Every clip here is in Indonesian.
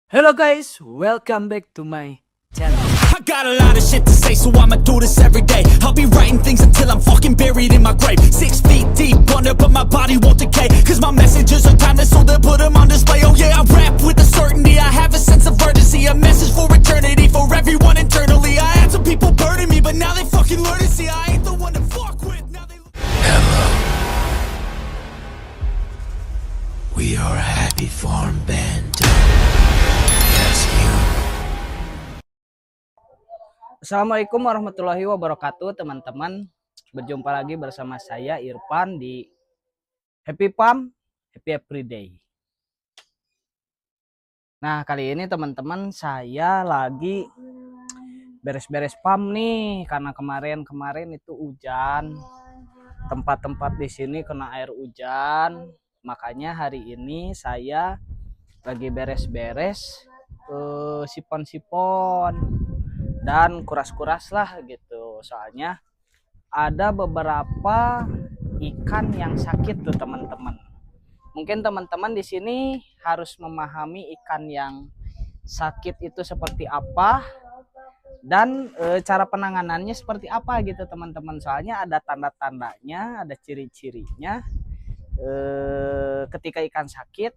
Hello guys, welcome back to my channel. I got a lot of shit to say, so I'ma do this every day. I'll be writing things until I'm fucking buried in my grave. 6 feet deep under, but my body won't decay. Cause my messages are timeless, so they'll put them on display. Oh yeah, I rap with a certainty, I have a sense of urgency. A message for eternity, for everyone internally. I had some people burning me, but now they fucking learn to see I ain't the one to fuck with. Now they We are a happy farm band. Yes, you. Assalamualaikum warahmatullahi wabarakatuh teman-teman. Berjumpa lagi bersama saya Irfan di Happy Farm, Happy Everyday. Nah kali ini teman-teman saya lagi beres-beres farm nih. Karena kemarin itu hujan. Tempat-tempat di sini kena air hujan. Makanya hari ini saya lagi beres-beres sipon-sipon dan kuras-kuras lah gitu. Soalnya ada beberapa ikan yang sakit tuh teman-teman. Mungkin teman-teman di sini harus memahami ikan yang sakit itu seperti apa dan cara penanganannya seperti apa gitu teman-teman. Soalnya ada tanda-tandanya, ada ciri-cirinya. Ketika ikan sakit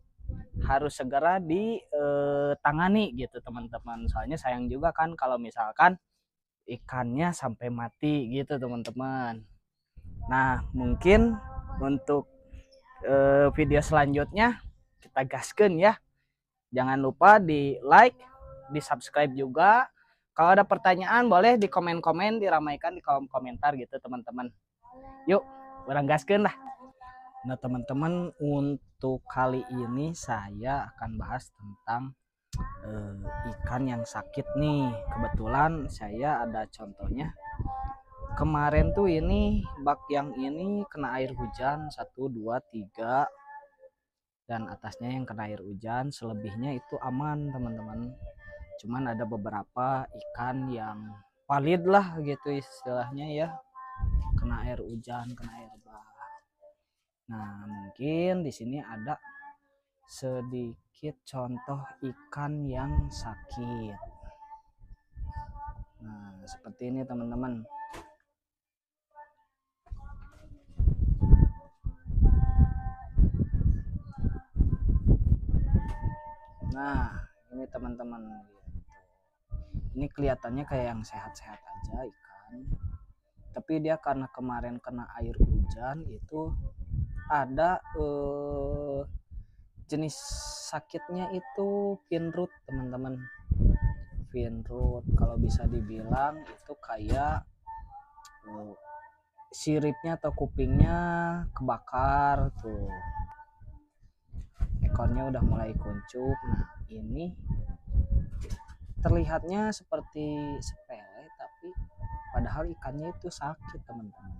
harus segera ditangani gitu teman-teman. Soalnya sayang juga kan kalau misalkan ikannya sampai mati gitu teman-teman. Nah mungkin untuk video selanjutnya kita gaskan ya. Jangan lupa di like, di subscribe juga. Kalau ada pertanyaan boleh di komen-komen, diramaikan di kolom komentar gitu teman-teman. Yuk bareng gaskan lah. Nah teman-teman, untuk kali ini saya akan bahas tentang ikan yang sakit nih. Kebetulan saya ada contohnya. Kemarin tuh ini bak yang ini kena air hujan 1, 2, 3 dan atasnya yang kena air hujan. Selebihnya itu aman teman-teman. Cuman ada beberapa ikan yang valid lah gitu istilahnya ya, kena air hujan, kena air bah. Nah mungkin di sini ada sedikit contoh ikan yang sakit. Nah seperti ini teman-teman. Nah ini teman-teman, ini kelihatannya kayak yang sehat-sehat aja ikan, tapi dia karena kemarin kena air hujan itu ada jenis sakitnya itu finroot teman-teman. Finroot kalau bisa dibilang itu kayak siripnya atau kupingnya kebakar tuh, ekornya udah mulai kuncup. Nah ini terlihatnya seperti sepele tapi padahal ikannya itu sakit teman-teman.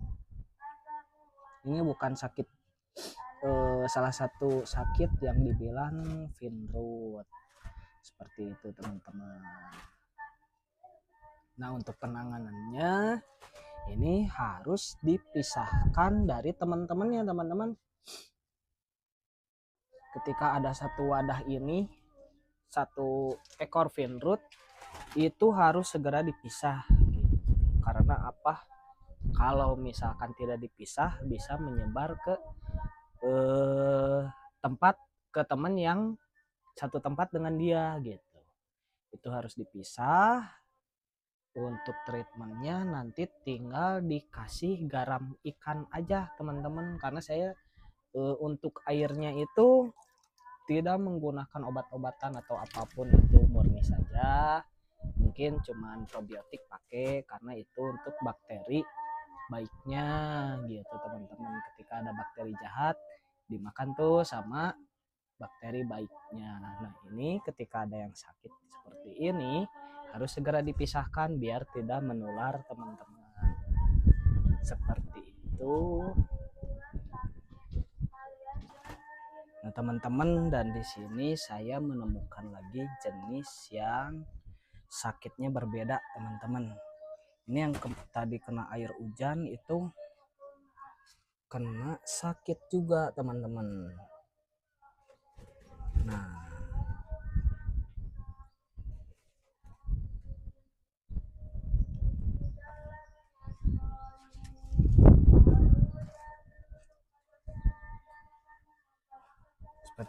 Ini bukan sakit salah satu sakit yang dibilang finroot seperti itu teman-teman. Nah untuk penanganannya ini harus dipisahkan dari teman-temannya teman-teman. Ketika ada satu wadah ini, satu ekor finroot itu harus segera dipisah gitu. Karena apa? Kalau misalkan tidak dipisah bisa menyebar ke tempat, ke teman yang satu tempat dengan dia gitu. Itu harus dipisah. Untuk treatmentnya nanti tinggal dikasih garam ikan aja teman-teman, karena saya untuk airnya itu tidak menggunakan obat-obatan atau apapun, itu murni saja. Mungkin cuman probiotik pakai karena itu untuk bakteri baiknya gitu teman-teman. Ketika ada bakteri jahat dimakan tuh sama bakteri baiknya. Nah ini ketika ada yang sakit seperti ini harus segera dipisahkan biar tidak menular teman-teman. Seperti itu. Nah teman-teman, dan di sini saya menemukan lagi jenis yang sakitnya berbeda teman-teman. Ini yang tadi kena air hujan itu kena sakit juga teman-teman. Nah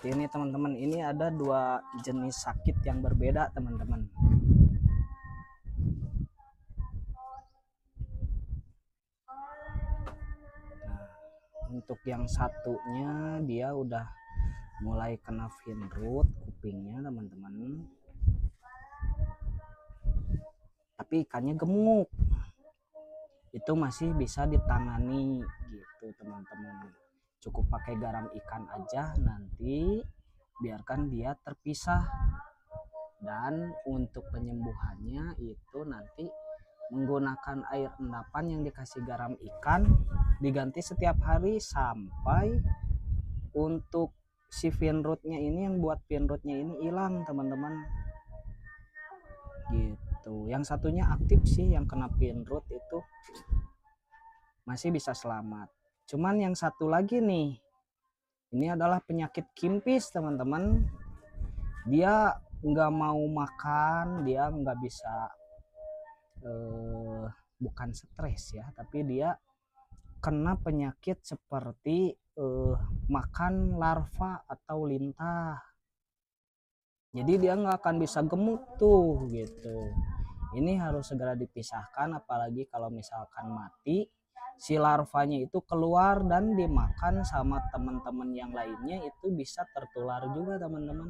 seperti ini teman-teman. Ini ada dua jenis sakit yang berbeda teman-teman. Untuk yang satunya dia udah mulai kena vein root kupingnya teman-teman, tapi ikannya gemuk, itu masih bisa ditangani gitu teman-teman. Cukup pakai garam ikan aja, nanti biarkan dia terpisah. Dan untuk penyembuhannya itu nanti menggunakan air endapan yang dikasih garam ikan, diganti setiap hari sampai untuk si vein rootnya ini, yang buat vein rootnya ini hilang teman-teman gitu. Yang satunya aktif sih, yang kena vein root itu masih bisa selamat. Cuman yang satu lagi nih, ini adalah penyakit kimpis teman-teman. Dia nggak mau makan, dia nggak bisa, bukan stres ya, tapi dia kena penyakit seperti makan larva atau lintah. Jadi dia nggak akan bisa gemuk tuh gitu. Ini harus segera dipisahkan, apalagi kalau misalkan mati, si larvanya itu keluar dan dimakan sama teman-teman yang lainnya, itu bisa tertular juga teman-teman.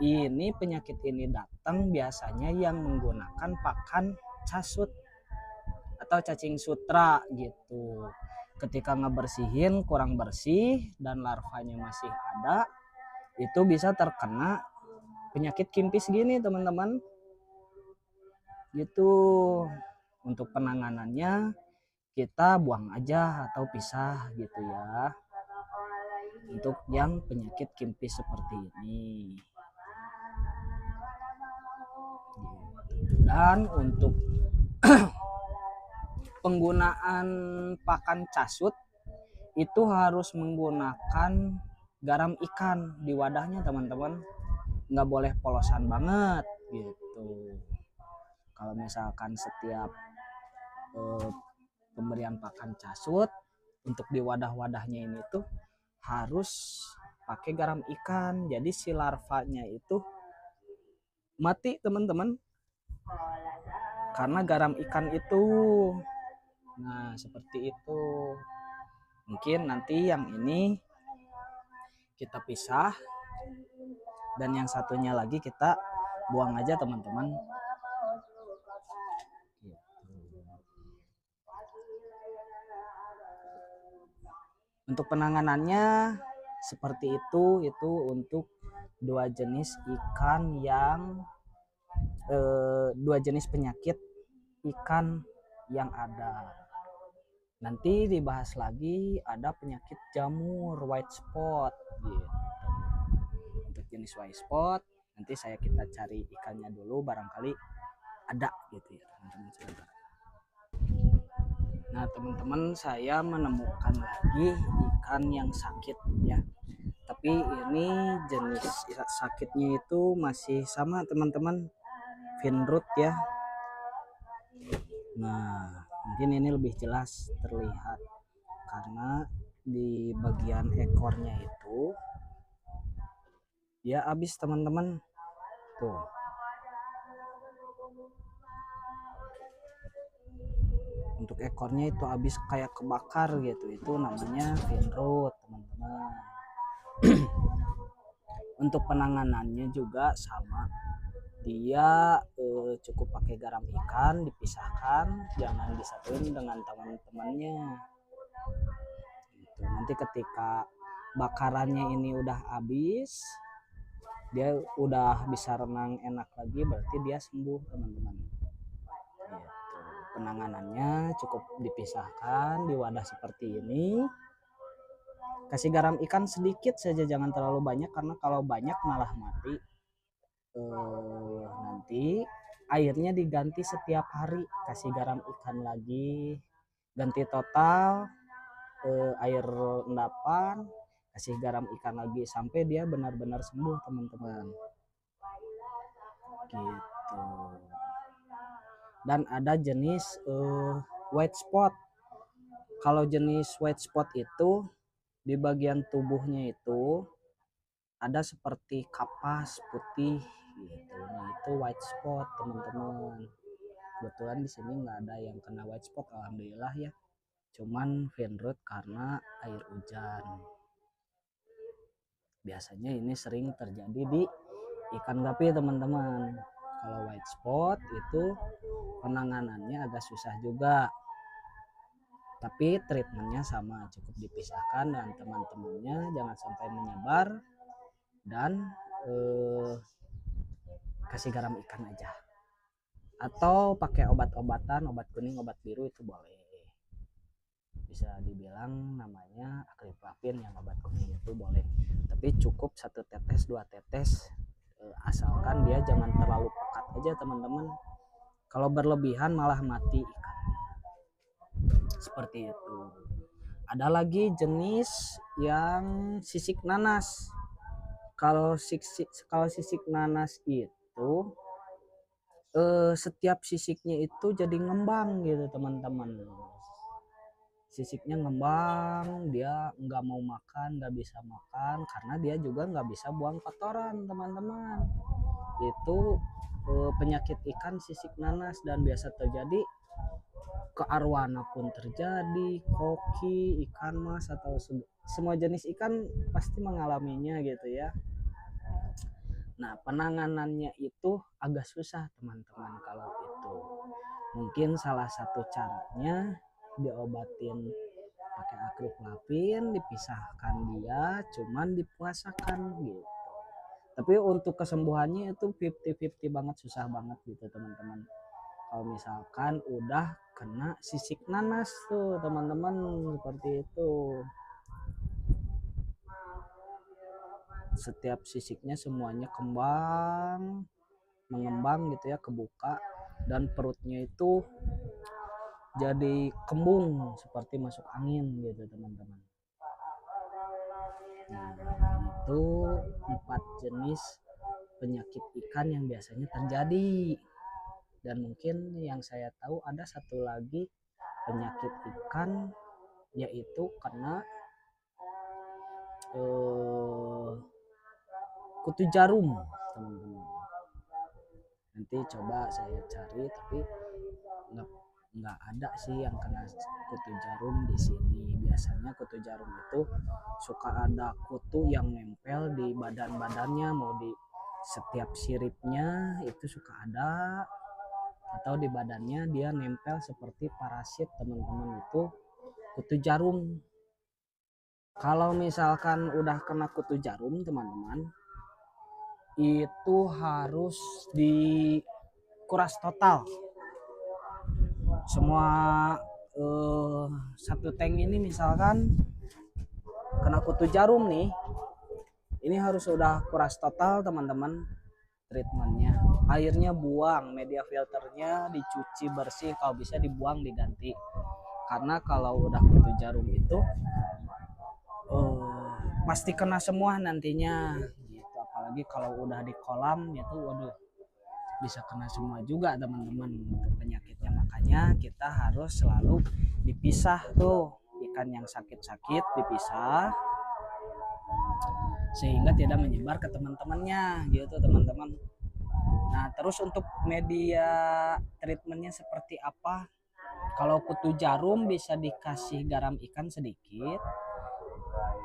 Ini penyakit ini datang biasanya yang menggunakan pakan casut atau cacing sutra gitu. Ketika ngebersihin kurang bersih dan larvanya masih ada, itu bisa terkena penyakit kimpis gini teman-teman gitu. Untuk penanganannya kita buang aja atau pisah gitu ya, untuk yang penyakit kimpis seperti ini. Dan untuk penggunaan pakan casut itu harus menggunakan garam ikan di wadahnya teman-teman, nggak boleh polosan banget gitu. Kalau misalkan setiap pemberian pakan casut untuk di wadah-wadahnya ini tuh harus pakai garam ikan, jadi si larvanya itu mati teman-teman karena garam ikan itu. Nah seperti itu. Mungkin nanti yang ini kita pisah dan yang satunya lagi kita buang aja teman-teman. Untuk penanganannya seperti itu untuk dua jenis ikan yang dua jenis penyakit ikan yang ada. Nanti dibahas lagi ada penyakit jamur white spot gitu. Untuk jenis white spot nanti kita cari ikannya dulu, barangkali ada gitu ya teman-teman. Nah teman-teman, saya menemukan lagi ikan yang sakit ya, tapi ini jenis sakitnya itu masih sama teman-teman, vein root ya. Nah mungkin ini lebih jelas terlihat karena di bagian ekornya itu dia habis teman-teman tuh. Untuk ekornya itu habis kayak kebakar gitu, itu namanya vein root teman-teman. Untuk penanganannya juga sama, dia cukup pakai garam ikan, dipisahkan, jangan disatuin dengan teman-temannya gitu. Nanti ketika bakarannya ini udah habis, dia udah bisa renang enak lagi, berarti dia sembuh teman-teman gitu. Penanganannya cukup dipisahkan di wadah seperti ini, kasih garam ikan sedikit saja, jangan terlalu banyak karena kalau banyak malah mati. Nanti airnya diganti setiap hari, kasih garam ikan lagi, ganti total air endapan, kasih garam ikan lagi sampai dia benar-benar sembuh teman-teman gitu. Dan ada jenis white spot. Kalau jenis white spot itu di bagian tubuhnya itu ada seperti kapas putih gitu. Nah itu white spot teman-teman. Kebetulan di sini nggak ada yang kena white spot, alhamdulillah ya. Cuman venroot karena air hujan. Biasanya ini sering terjadi di ikan gapi teman-teman. Kalau white spot itu penanganannya agak susah juga, tapi treatmentnya sama, cukup dipisahkan dan teman-temannya jangan sampai menyebar dan kasih garam ikan aja, atau pakai obat-obatan, obat kuning, obat biru itu boleh, bisa dibilang namanya akriplavin yang obat kuning itu boleh, tapi cukup 1 tetes 2 tetes, asalkan dia jangan terlalu pekat aja teman-teman. Kalau berlebihan malah mati ikannya, seperti itu. Ada lagi jenis yang sisik nanas. Kalau sisik nanas itu setiap sisiknya itu jadi ngembang gitu teman-teman. Sisiknya ngembang, dia nggak mau makan, nggak bisa makan karena dia juga nggak bisa buang kotoran teman-teman. Itu penyakit ikan sisik nanas dan biasa terjadi ke arwana pun terjadi, koki, ikan mas atau semua jenis ikan pasti mengalaminya gitu ya. Nah penanganannya itu agak susah teman-teman. Kalau itu mungkin salah satu caranya diobatin pakai akriplavin, dipisahkan dia, cuman dipuasakan gitu. Tapi untuk kesembuhannya itu 50-50 banget, susah banget gitu teman-teman. Kalau misalkan udah kena sisik nanas tuh teman-teman, seperti itu. Setiap sisiknya semuanya mengembang gitu ya, kebuka, dan perutnya itu jadi kembung seperti masuk angin gitu teman-teman. Nah, itu 4 jenis penyakit ikan yang biasanya terjadi. Dan mungkin yang saya tahu ada satu lagi penyakit ikan, yaitu kena kutu jarum teman-teman. Nanti coba saya cari, tapi nggak ada sih yang kena kutu jarum di sini. Biasanya kutu jarum itu suka ada kutu yang nempel di badan-badannya, mau di setiap siripnya itu suka ada, atau di badannya dia nempel seperti parasit teman-teman, itu kutu jarum. Kalau misalkan udah kena kutu jarum teman-teman, itu harus dikuras total. Semua satu tank ini misalkan kena kutu jarum nih, ini harus udah kuras total teman-teman. Treatmentnya airnya buang, media filternya dicuci bersih, kalau bisa dibuang diganti, karena kalau udah kutu jarum itu pasti kena semua nantinya gitu. Apalagi kalau udah di kolam itu waduh bisa kena semua juga teman-teman untuk penyakitnya. Makanya kita harus selalu dipisah tuh, ikan yang sakit-sakit dipisah sehingga tidak menyebar ke teman-temannya gitu teman-teman. Nah terus untuk media treatmentnya seperti apa? Kalau kutu jarum bisa dikasih garam ikan sedikit,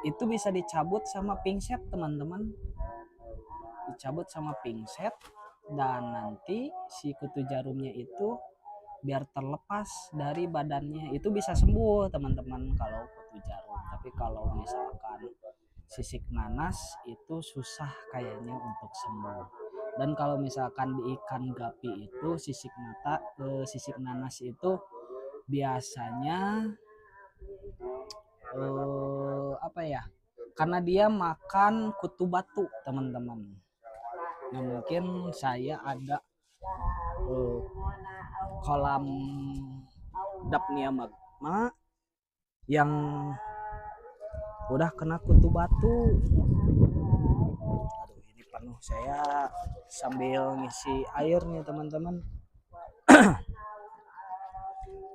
itu bisa dicabut sama pingset teman-teman, dicabut sama pingset, dan nanti si kutu jarumnya itu biar terlepas dari badannya, itu bisa sembuh teman-teman kalau kutu jarum. Tapi kalau misalkan sisik nanas itu susah kayaknya untuk sembuh. Dan kalau misalkan di ikan gapi itu sisik nanas itu biasanya apa ya, karena dia makan kutu batu teman-teman. Nah mungkin saya ada kolam Daphnia magma yang udah kena kutu batu. Aduh ini penuh, saya sambil ngisi air nih teman-teman.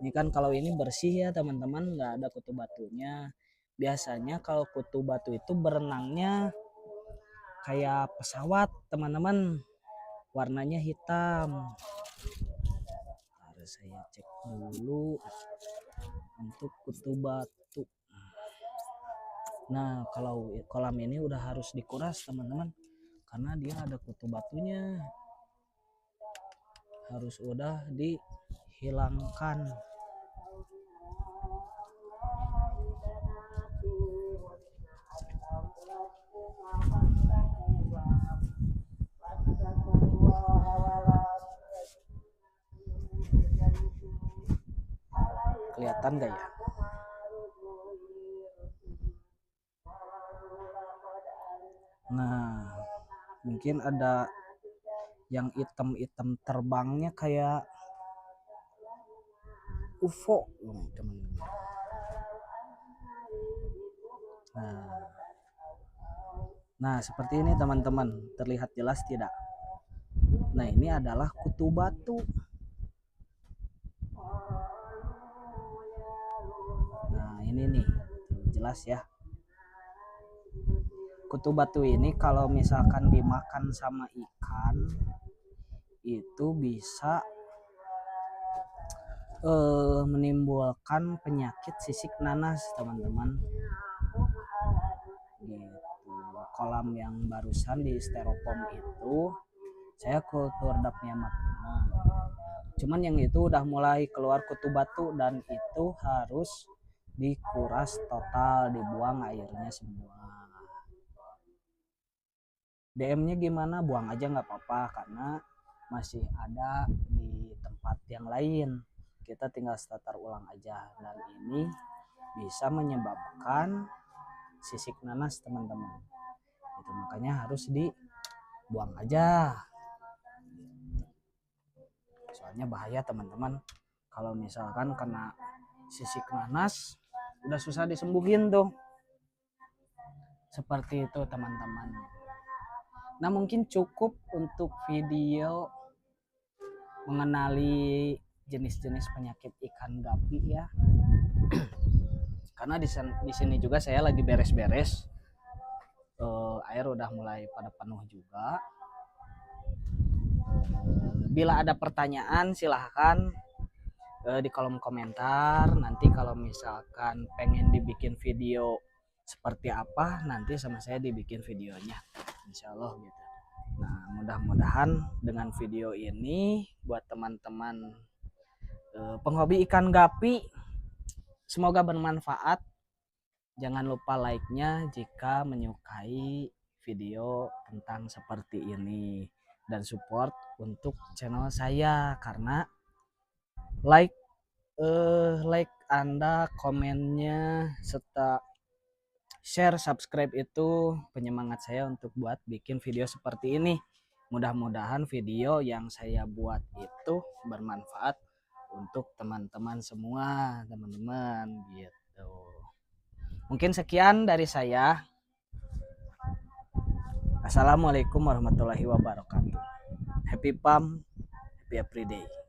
Ini kan kalau ini bersih ya teman-teman, nggak ada kutu batunya. Biasanya kalau kutu batu itu berenangnya kayak pesawat teman-teman, warnanya hitam. Harus saya cek dulu untuk kutu batu. Nah, kalau kolam ini udah harus dikuras teman-teman, karena dia ada kutu batunya, harus udah dihilangkan. Kelihatan gak ya? Nah, mungkin ada yang hitam-hitam terbangnya kayak UFO, teman-teman. Nah, seperti ini teman-teman, terlihat jelas tidak? Nah, ini adalah kutu batu. Nah, ini nih, jelas ya. Kutu batu ini kalau misalkan dimakan sama ikan itu bisa menimbulkan penyakit sisik nanas teman-teman. Gitu. Kolam yang barusan di styrofoam itu saya kultur dapnya magma. Cuman yang itu udah mulai keluar kutu batu dan itu harus dikuras total, dibuang airnya semua. DM-nya gimana? Buang aja nggak apa-apa karena masih ada di tempat yang lain. Kita tinggal starter ulang aja dan ini bisa menyebabkan sisik nanas teman-teman. Itu makanya harus dibuang aja. Soalnya bahaya teman-teman. Kalau misalkan kena sisik nanas udah susah disembuhin tuh. Seperti itu teman-teman. Nah, mungkin cukup untuk video mengenali jenis-jenis penyakit ikan gapi ya. Karena di sini juga saya lagi beres-beres. Air udah mulai pada penuh juga. Bila ada pertanyaan silahkan di kolom komentar. Nanti kalau misalkan pengen dibikin video seperti apa, nanti sama saya dibikin videonya. Insya Allah gitu. Nah, mudah-mudahan dengan video ini buat teman-teman penghobi ikan gapi semoga bermanfaat. Jangan lupa like-nya jika menyukai video tentang seperti ini dan support untuk channel saya karena like Anda, komennya serta share, subscribe itu penyemangat saya untuk buat bikin video seperti ini. Mudah-mudahan video yang saya buat itu bermanfaat untuk teman-teman semua, teman-teman gitu. Mungkin sekian dari saya. Assalamualaikum warahmatullahi wabarakatuh. Happy PAM, happy everyday.